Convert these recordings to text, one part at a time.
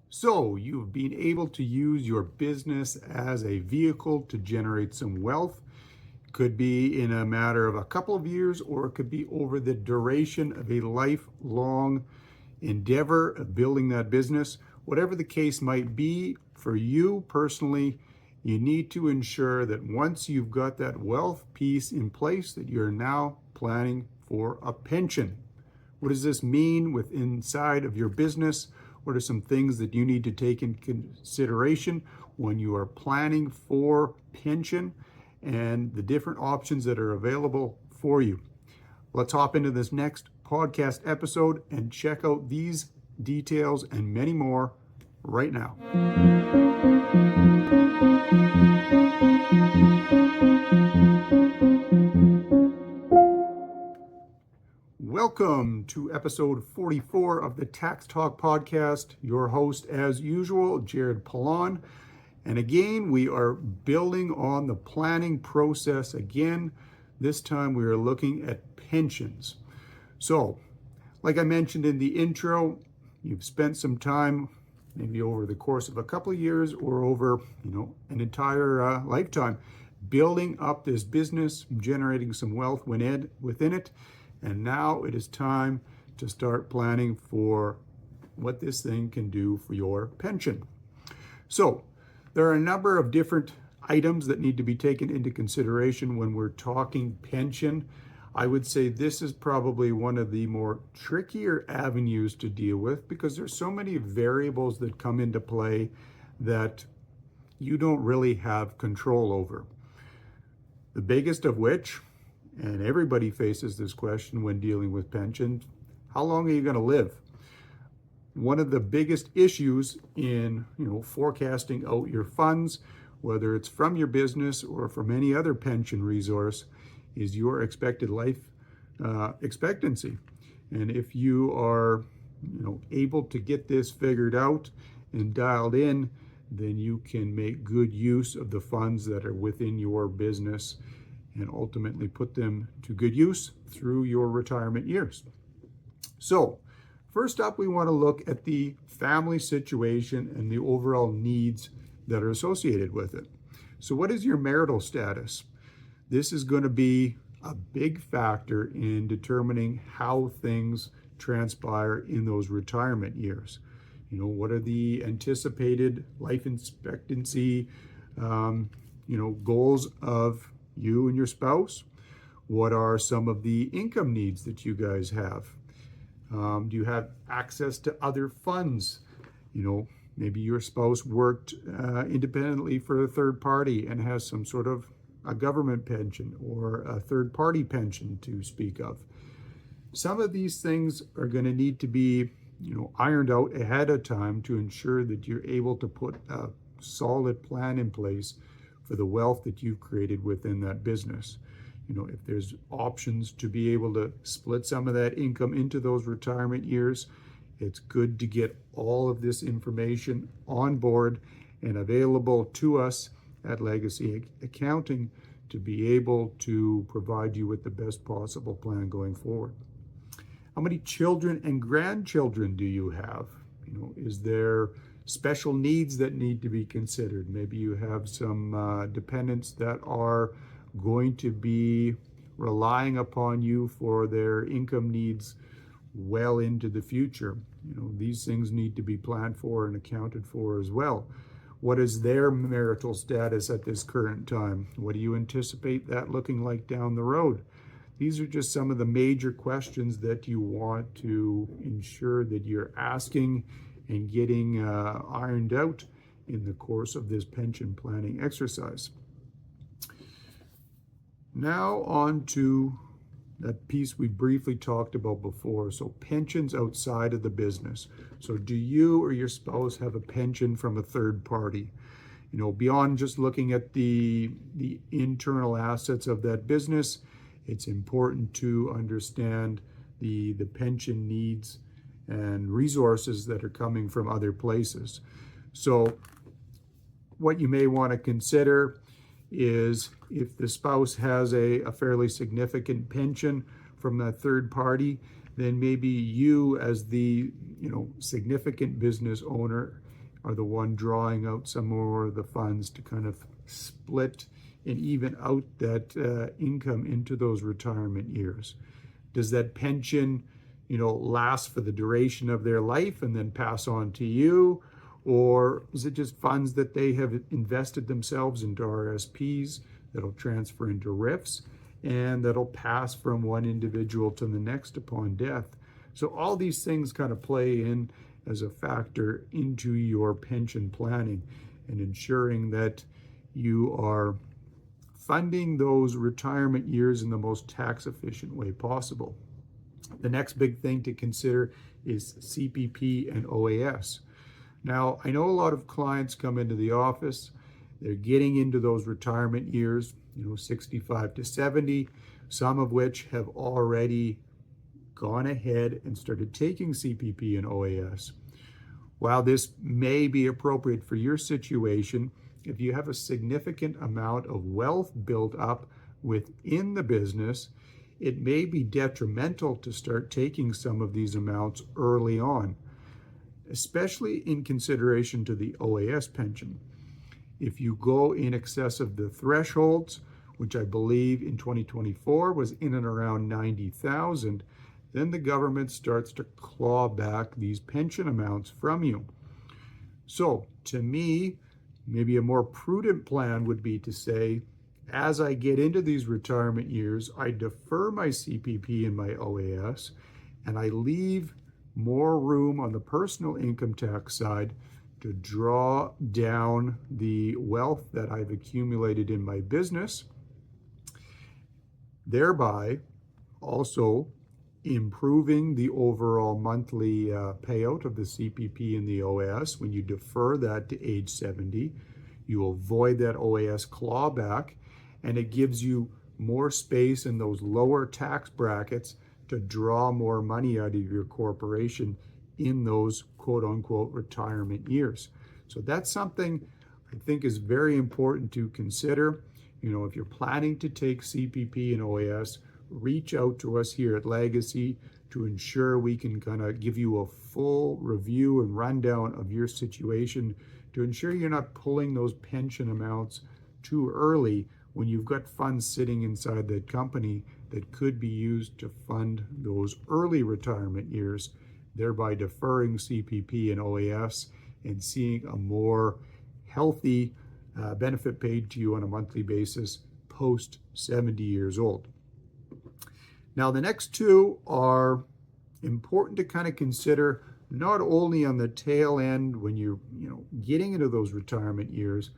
So you've been able to use your business as a vehicle to generate some wealth. Could be in a matter of a couple of years, or it could be over the duration of a lifelong endeavor of building that business. Whatever the case might be, for you personally, you need to ensure that once you've got that wealth piece in place, that you're now planning for a pension. What does this mean with inside of your business? What are some things that you need to take into consideration when you are planning for pension and the different options that are available for you? Let's hop into this next podcast episode and check out these details and many more right now. Welcome to episode 44 of the Tax Talk podcast. Your host, as usual, Jared Pallon. And again, we are building on the planning process again. This time we are looking at pensions. So, like I mentioned in the intro, you've spent some time, maybe over the course of a couple of years or over, an entire lifetime, building up this business, generating some wealth within it. And now it is time to start planning for what this thing can do for your pension. So there are a number of different items that need to be taken into consideration when we're talking pension. I would say this is probably one of the more trickier avenues to deal with because there's so many variables that come into play that you don't really have control over. The biggest of which, and everybody faces this question when dealing with pensions, how long are you going to live? One of the biggest issues in forecasting out your funds, whether it's from your business or from any other pension resource, is your expected life expectancy. And if you are able to get this figured out and dialed in, then you can make good use of the funds that are within your business and ultimately put them to good use through your retirement years. So, first up, we want to look at the family situation and the overall needs that are associated with it. So, what is your marital status? This is going to be a big factor in determining how things transpire in those retirement years. What are the anticipated life expectancy, goals of you and your spouse? What are some of the income needs that you guys have? Do you have access to other funds? Maybe your spouse worked independently for a third party and has some sort of a government pension or a third party pension to speak of. Some of these things are going to need to be ironed out ahead of time to ensure that you're able to put a solid plan in place for the wealth that you've created within that business. If there's options to be able to split some of that income into those retirement years, it's good to get all of this information on board and available to us at Legacy Accounting to be able to provide you with the best possible plan going forward. How many children and grandchildren do you have? Is there special needs that need to be considered? Maybe you have some dependents that are going to be relying upon you for their income needs well into the future. These things need to be planned for and accounted for as well. What is their marital status at this current time? What do you anticipate that looking like down the road? These are just some of the major questions that you want to ensure that you're asking and getting ironed out in the course of this pension planning exercise. Now on to that piece we briefly talked about before. So pensions outside of the business. So do you or your spouse have a pension from a third party? Beyond just looking at the internal assets of that business, it's important to understand the pension needs and resources that are coming from other places. So what you may want to consider is if the spouse has a fairly significant pension from that third party, then maybe you as the significant business owner are the one drawing out some more of the funds to kind of split and even out that income into those retirement years. Does that pension, last for the duration of their life and then pass on to you? Or is it just funds that they have invested themselves into RSPs that'll transfer into RIFs and that'll pass from one individual to the next upon death? So all these things kind of play in as a factor into your pension planning and ensuring that you are funding those retirement years in the most tax efficient way possible. The next big thing to consider is CPP and OAS. Now, I know a lot of clients come into the office, they're getting into those retirement years, 65 to 70, some of which have already gone ahead and started taking CPP and OAS. While this may be appropriate for your situation, if you have a significant amount of wealth built up within the business, it may be detrimental to start taking some of these amounts early on, especially in consideration to the OAS pension. If you go in excess of the thresholds, which I believe in 2024 was in and around 90,000, then the government starts to claw back these pension amounts from you. So to me, maybe a more prudent plan would be to say, as I get into these retirement years, I defer my CPP and my OAS, and I leave more room on the personal income tax side to draw down the wealth that I've accumulated in my business, thereby also improving the overall monthly payout of the CPP and the OAS. When you defer that to age 70, you avoid that OAS clawback, and it gives you more space in those lower tax brackets to draw more money out of your corporation in those quote-unquote retirement years. So that's something I think is very important to consider. If you're planning to take CPP and OAS, reach out to us here at Legacy to ensure we can kind of give you a full review and rundown of your situation to ensure you're not pulling those pension amounts too early when you've got funds sitting inside that company that could be used to fund those early retirement years, thereby deferring CPP and OAS and seeing a more healthy benefit paid to you on a monthly basis post 70 years old. Now, the next two are important to kind of consider not only on the tail end when you're getting into those retirement years,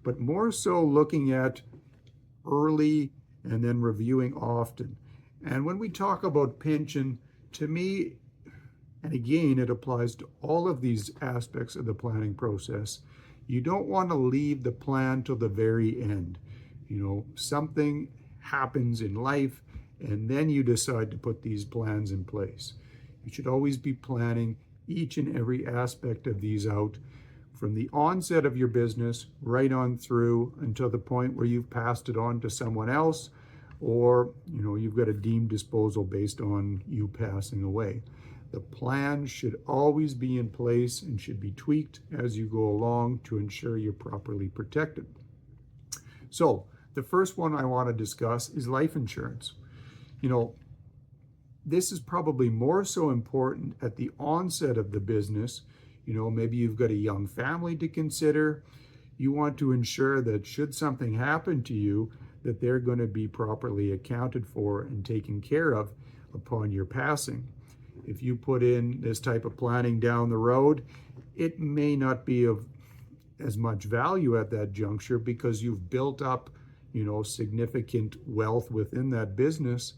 but more so looking at early and then reviewing often. And when we talk about pension, to me, and again, it applies to all of these aspects of the planning process, you don't want to leave the plan till the very end. Something happens in life, and then you decide to put these plans in place. You should always be planning each and every aspect of these out from the onset of your business right on through until the point where you've passed it on to someone else, or you've got a deemed disposal based on you passing away. The plan should always be in place and should be tweaked as you go along to ensure you're properly protected. So the first one I want to discuss is life insurance. This is probably more so important at the onset of the business. Maybe you've got a young family to consider. You want to ensure that should something happen to you, that they're going to be properly accounted for and taken care of upon your passing. If you put in this type of planning down the road, it may not be of as much value at that juncture because you've built up, significant wealth within that business.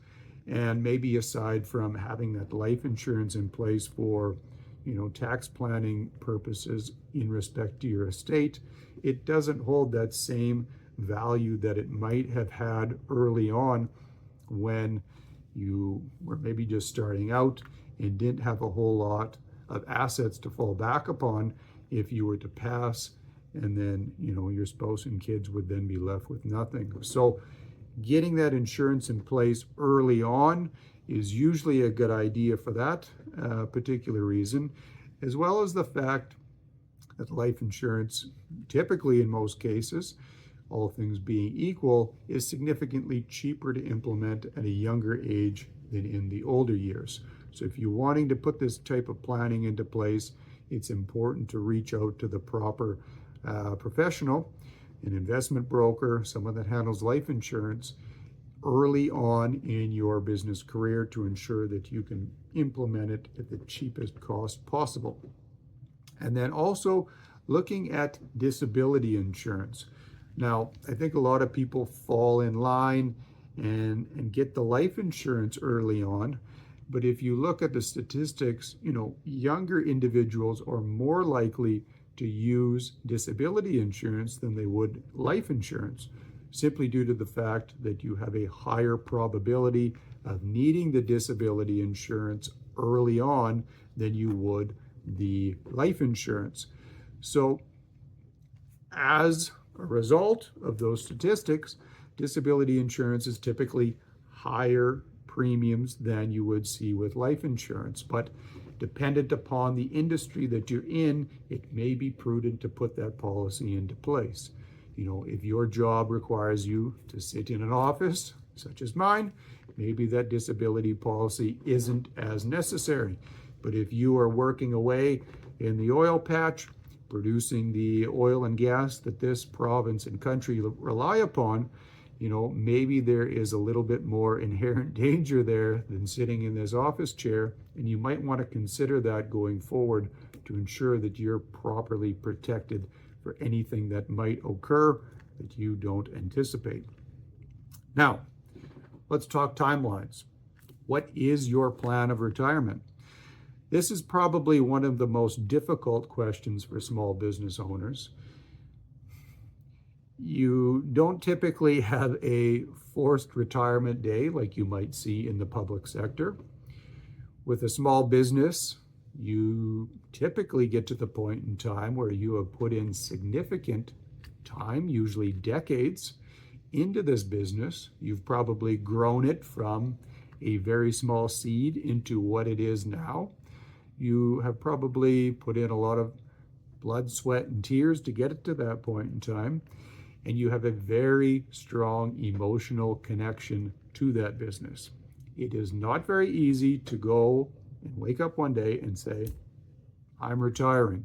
And maybe aside from having that life insurance in place for, tax planning purposes in respect to your estate, it doesn't hold that same value that it might have had early on when you were maybe just starting out and didn't have a whole lot of assets to fall back upon if you were to pass, and then, your spouse and kids would then be left with nothing. So getting that insurance in place early on is usually a good idea for that particular reason, as well as the fact that life insurance, typically in most cases, all things being equal, is significantly cheaper to implement at a younger age than in the older years. So if you're wanting to put this type of planning into place, it's important to reach out to the proper professional, an investment broker, someone that handles life insurance early on in your business career to ensure that you can implement it at the cheapest cost possible. And then also looking at disability insurance. Now, I think a lot of people fall in line and get the life insurance early on. But if you look at the statistics, younger individuals are more likely to use disability insurance than they would life insurance, simply due to the fact that you have a higher probability of needing the disability insurance early on than you would the life insurance. So as a result of those statistics, disability insurance is typically higher premiums than you would see with life insurance. But dependent upon the industry that you're in, it may be prudent to put that policy into place. If your job requires you to sit in an office, such as mine, maybe that disability policy isn't as necessary. But if you are working away in the oil patch, producing the oil and gas that this province and country rely upon, maybe there is a little bit more inherent danger there than sitting in this office chair, and you might want to consider that going forward to ensure that you're properly protected for anything that might occur that you don't anticipate. Now, let's talk timelines. What is your plan of retirement? This is probably one of the most difficult questions for small business owners. You don't typically have a forced retirement day like you might see in the public sector. With a small business, you typically get to the point in time where you have put in significant time, usually decades, into this business. You've probably grown it from a very small seed into what it is now. You have probably put in a lot of blood, sweat, and tears to get it to that point in time. And you have a very strong emotional connection to that business. It is not very easy to go and wake up one day and say, I'm retiring.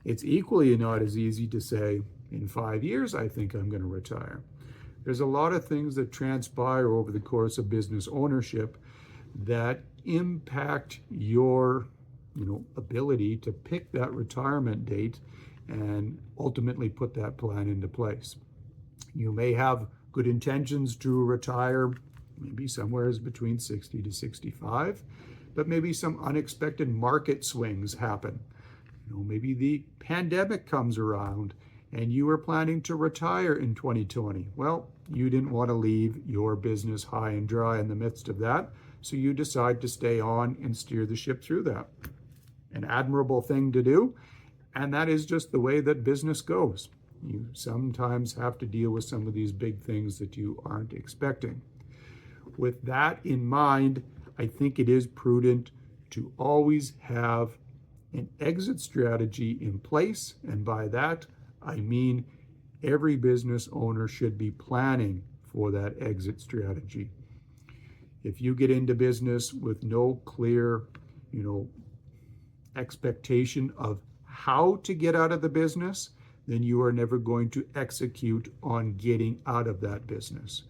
It's equally not as easy to say, in 5 years, I think I'm going to retire. There's a lot of things that transpire over the course of business ownership that impact your ability to pick that retirement date and ultimately put that plan into place. You may have good intentions to retire maybe somewhere between 60 to 65, but maybe some unexpected market swings happen. Maybe the pandemic comes around and you were planning to retire in 2020. Well, you didn't want to leave your business high and dry in the midst of that, so you decide to stay on and steer the ship through that. An admirable thing to do. And that is just the way that business goes. You sometimes have to deal with some of these big things that you aren't expecting. With that in mind, I think it is prudent to always have an exit strategy in place. And by that, I mean every business owner should be planning for that exit strategy. If you get into business with no clear, expectation of how to get out of the business, then you are never going to execute on getting out of that business.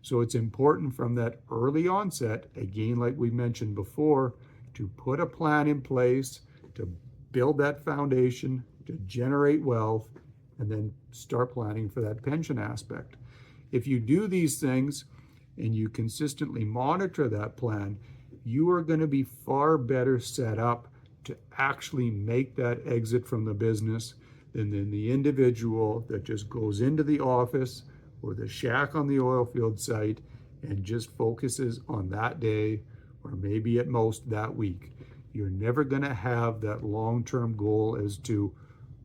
So it's important from that early onset, again, like we mentioned before, to put a plan in place, to build that foundation, to generate wealth, and then start planning for that pension aspect. If you do these things and you consistently monitor that plan, you are going to be far better set up to actually make that exit from the business than the individual that just goes into the office or the shack on the oil field site and just focuses on that day or maybe at most that week. You're never going to have that long-term goal as to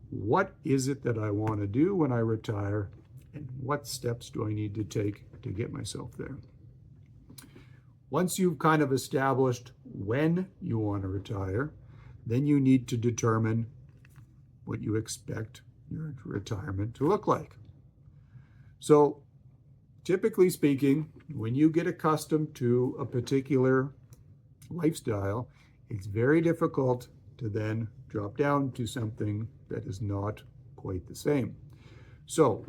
what is it that I want to do when I retire and what steps do I need to take to get myself there. Once you've kind of established when you want to retire, then you need to determine what you expect your retirement to look like. So typically speaking, when you get accustomed to a particular lifestyle, it's very difficult to then drop down to something that is not quite the same. So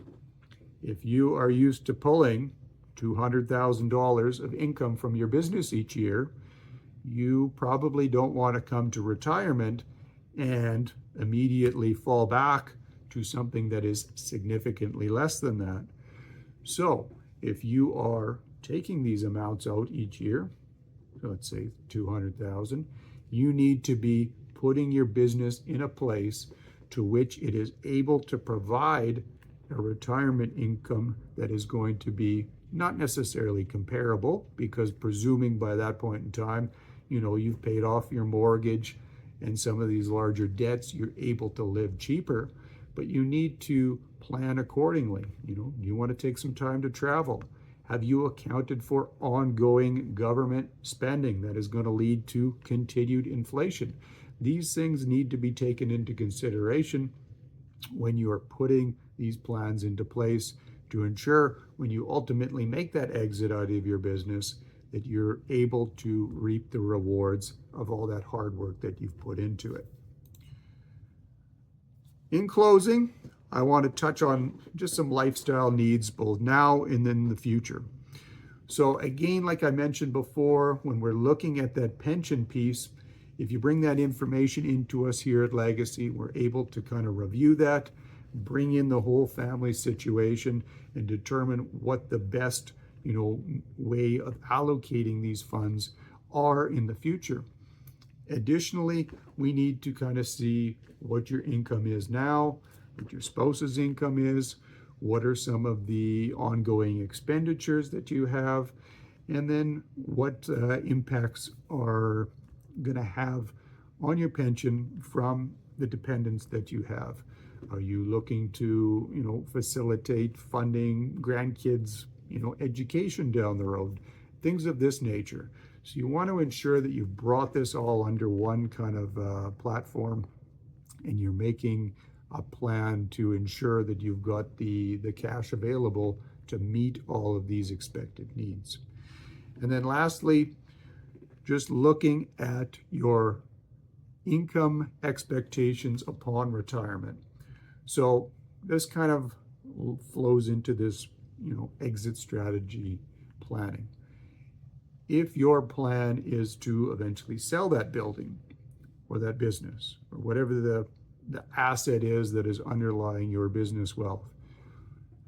if you are used to pulling $200,000 of income from your business each year, you probably don't want to come to retirement and immediately fall back to something that is significantly less than that. So if you are taking these amounts out each year, let's say 200,000, you need to be putting your business in a place to which it is able to provide a retirement income that is going to be not necessarily comparable, because presuming by that point in time, you've paid off your mortgage and some of these larger debts, you're able to live cheaper, but you need to plan accordingly. You want to take some time to travel. Have you accounted for ongoing government spending that is going to lead to continued inflation? These things need to be taken into consideration when you are putting these plans into place to ensure when you ultimately make that exit out of your business that you're able to reap the rewards of all that hard work that you've put into it. In closing, I want to touch on just some lifestyle needs both now and in the future. So again, like I mentioned before, when we're looking at that pension piece, if you bring that information into us here at Legacy, we're able to kind of review that, bring in the whole family situation, and determine what the best way of allocating these funds are in the future. Additionally, we need to kind of see what your income is now, what your spouse's income is, what are some of the ongoing expenditures that you have, and then what impacts are going to have on your pension from the dependents that you have. Are you looking to, facilitate funding grandkids, education down the road, things of this nature? So you want to ensure that you've brought this all under one kind of platform, and you're making a plan to ensure that you've got the cash available to meet all of these expected needs. And then lastly, just looking at your income expectations upon retirement. So this kind of flows into this, exit strategy planning. If your plan is to eventually sell that building or that business or whatever the asset is that is underlying your business wealth,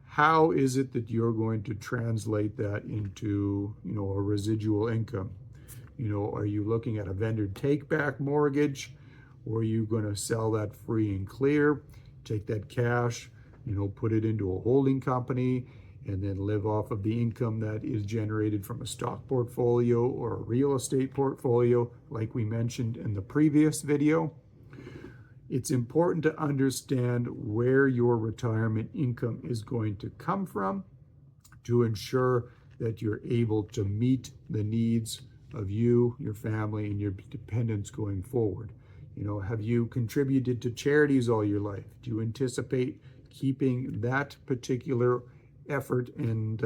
how is it that you're going to translate that into, a residual income? Are you looking at a vendor take-back mortgage, or are you going to sell that free and clear, take that cash, put it into a holding company, and then live off of the income that is generated from a stock portfolio or a real estate portfolio, like we mentioned in the previous video? It's important to understand where your retirement income is going to come from to ensure that you're able to meet the needs of you, your family, and your dependents going forward. Have you contributed to charities all your life? Do you anticipate keeping that particular effort and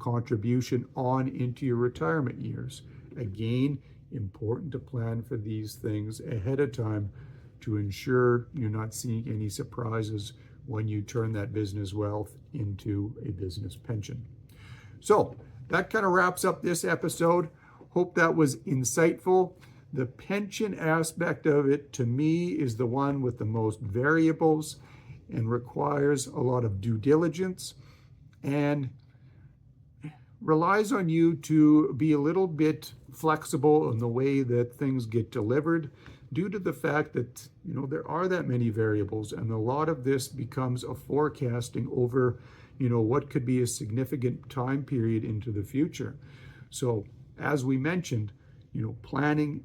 contribution on into your retirement years? Again, important to plan for these things ahead of time to ensure you're not seeing any surprises when you turn that business wealth into a business pension. So that kind of wraps up this episode. Hope that was insightful. The pension aspect of it, to me, is the one with the most variables and requires a lot of due diligence and relies on you to be a little bit flexible in the way that things get delivered, due to the fact that there are that many variables, and a lot of this becomes a forecasting over what could be a significant time period into the future. So as we mentioned, planning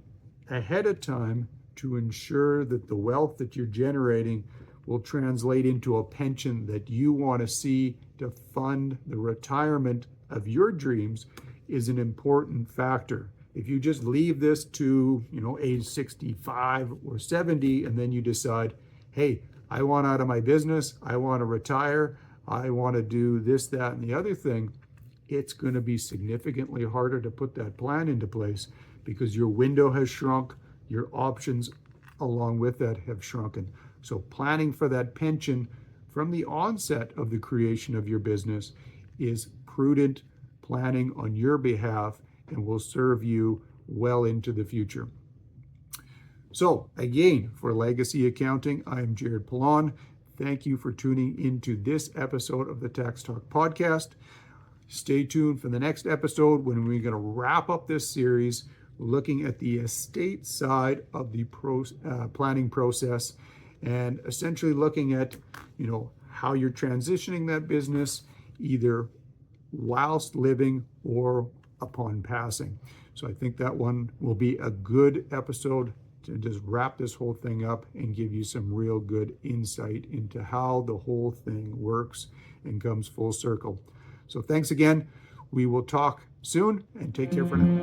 ahead of time to ensure that the wealth that you're generating will translate into a pension that you want to see to fund the retirement of your dreams is an important factor. If you just leave this to age 65 or 70 and then you decide, hey, I want out of my business, I want to retire, I want to do this, that, and the other thing, it's going to be significantly harder to put that plan into place because your window has shrunk, your options along with that have shrunken. So planning for that pension from the onset of the creation of your business is prudent planning on your behalf and will serve you well into the future. So again, for Legacy Accounting, I'm Jared Pallon. Thank you for tuning into this episode of the Tax Talk podcast. Stay tuned for the next episode when we're going to wrap up this series looking at the estate side of the planning process and essentially looking at, how you're transitioning that business either whilst living or upon passing. So I think that one will be a good episode to just wrap this whole thing up and give you some real good insight into how the whole thing works and comes full circle. So thanks again. We will talk soon and take care for now.